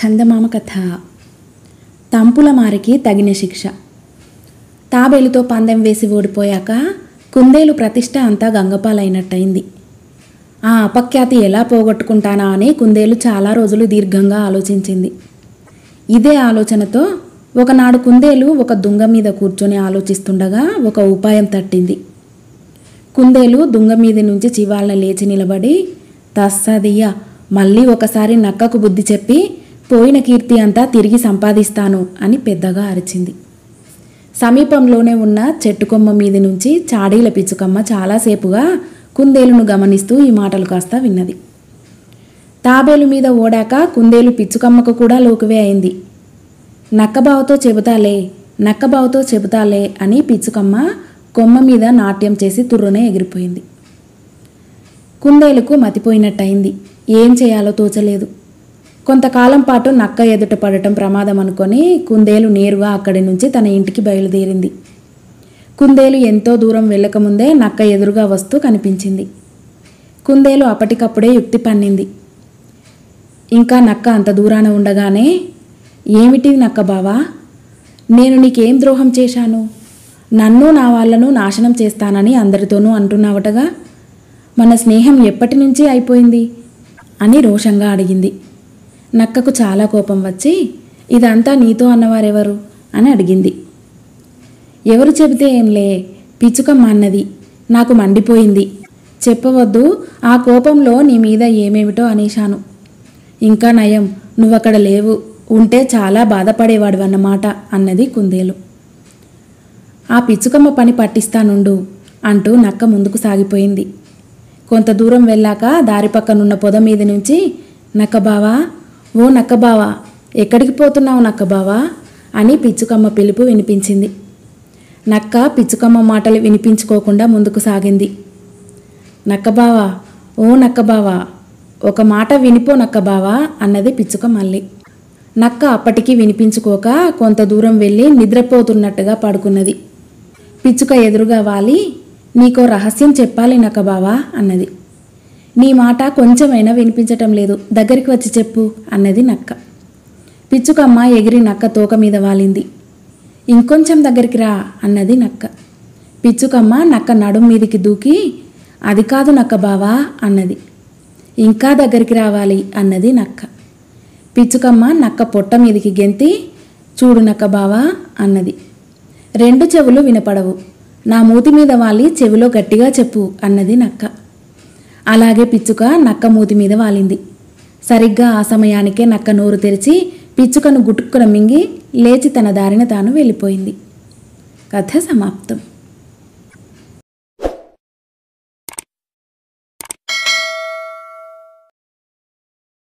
చందమామ కథ. తంపుల మారికి తగిన శిక్ష. తాబేలుతో పందెం వేసి ఓడిపోయాక కుందేలు ప్రతిష్ట అంతా గంగపాలైనట్టయింది. ఆ అపఖ్యాతి ఎలా పోగొట్టుకుంటానా అని కుందేలు చాలా రోజులు దీర్ఘంగా ఆలోచించింది. ఇదే ఆలోచనతో ఒకనాడు కుందేలు ఒక దుంగ మీద కూర్చొని ఆలోచిస్తుండగా ఒక ఉపాయం తట్టింది. కుందేలు దుంగ మీద నుంచి చివాళ్ళ లేచి నిలబడి, తస్సదియ్య, మళ్ళీ ఒకసారి నక్కకు బుద్ధి చెప్పి పోయిన కీర్తి అంతా తిరిగి సంపాదిస్తాను అని పెద్దగా అరిచింది. సమీపంలోనే ఉన్న చెట్టుకొమ్మ మీద నుంచి చాడీల పిచ్చుకమ్మ చాలాసేపుగా కుందేలును గమనిస్తూ ఈ మాటలు కాస్త విన్నది. తాబేలు మీద ఓడాక కుందేలు పిచ్చుకమ్మకు కూడా లోకువే అయింది. నక్కబావుతో చెబుతాలే అని పిచ్చుకమ్మ కొమ్మ మీద నాట్యం చేసి తుర్రునే ఎగిరిపోయింది. కుందేలుకు మతిపోయినట్టయింది. ఏం చేయాలో తోచలేదు. కొంతకాలం పాటు నక్క ఎదుట పడటం ప్రమాదం అనుకొని కుందేలు నేరుగా అక్కడి నుంచి తన ఇంటికి బయలుదేరింది. కుందేలు ఎంతో దూరం వెళ్ళకముందే నక్క ఎదురుగా వస్తూ కనిపించింది. కుందేలు అప్పటికప్పుడే యుక్తి పన్నింది. ఇంకా నక్క అంత దూరాన ఉండగానే, ఏమిటి నక్క బావా, నేను నీకేం ద్రోహం చేశాను? నన్ను నా వాళ్లను నాశనం చేస్తానని అందరితోనూ అంటున్నావటగా, మన స్నేహం ఎప్పటి నుంచి అయిపోయింది అని రోషంగా అడిగింది. నక్కకు చాలా కోపం వచ్చి, ఇదంతా నీతో అన్నవారెవరు అని అడిగింది. ఎవరు చెబితే ఏంలే, పిచ్చుకమ్మ అన్నది. నాకు మండిపోయింది. చెప్పవద్దు, ఆ కోపంలో నీ మీద ఏమేమిటో అనేశాను. ఇంకా నయం, నువ్వక్కడ లేవు, ఉంటే చాలా బాధపడేవాడు అన్నమాట అన్నది కుందేలు. ఆ పిచ్చుకమ్మ పని పట్టిస్తానుండు అంటూ నక్క ముందుకు సాగిపోయింది. కొంత దూరం వెళ్ళాక దారి పక్కనున్న పొద మీద నుంచి, నక్కబావా, ఓ నక్కబావా, ఎక్కడికి పోతున్నావు నక్కబావా అని పిచ్చుకమ్మ పిలుపు వినిపించింది. నక్క పిచ్చుకమ్మ మాటలు వినిపించుకోకుండా ముందుకు సాగింది. నక్కబావా, ఓ నక్కబావా, ఒక మాట వినిపో నక్కబావా అన్నది పిచ్చుక మళ్ళీ. నక్క అప్పటికీ వినిపించుకోక కొంత దూరం వెళ్ళి నిద్రపోతున్నట్టుగా పడుకున్నది. పిచ్చుక ఎదురుగా వాలి, నీకో రహస్యం చెప్పాలి నక్కబావా అన్నది. నీ మాట కొంచెమైనా వినిపించటం లేదు, దగ్గరికి వచ్చి చెప్పు అన్నది నక్క. పిచ్చుకమ్మ ఎగిరి నక్క తోక మీద వాలింది. ఇంకొంచెం దగ్గరికి రా అన్నది నక్క. పిచ్చుకమ్మ నక్క నడుం మీదికి దూకి, అది కాదు నక్కబావా అన్నది. ఇంకా దగ్గరికి రావాలి అన్నది నక్క. పిచ్చుకమ్మ నక్క పొట్ట మీదికి గెంతి, చూడు నక్కబావా అన్నది. రెండు చెవులు వినపడవు, నా మూతి మీద వాలి చెవిలో గట్టిగా చెప్పు అన్నది నక్క. అలాగే పిచ్చుక నక్క మూతి మీద వాలింది. సరిగ్గా ఆ సమయానికే నక్క నోరు తెరిచి పిచ్చుకను గుటుక్కున మింగి లేచి తన దారిన తాను వెళ్ళిపోయింది. కథ సమాప్తం.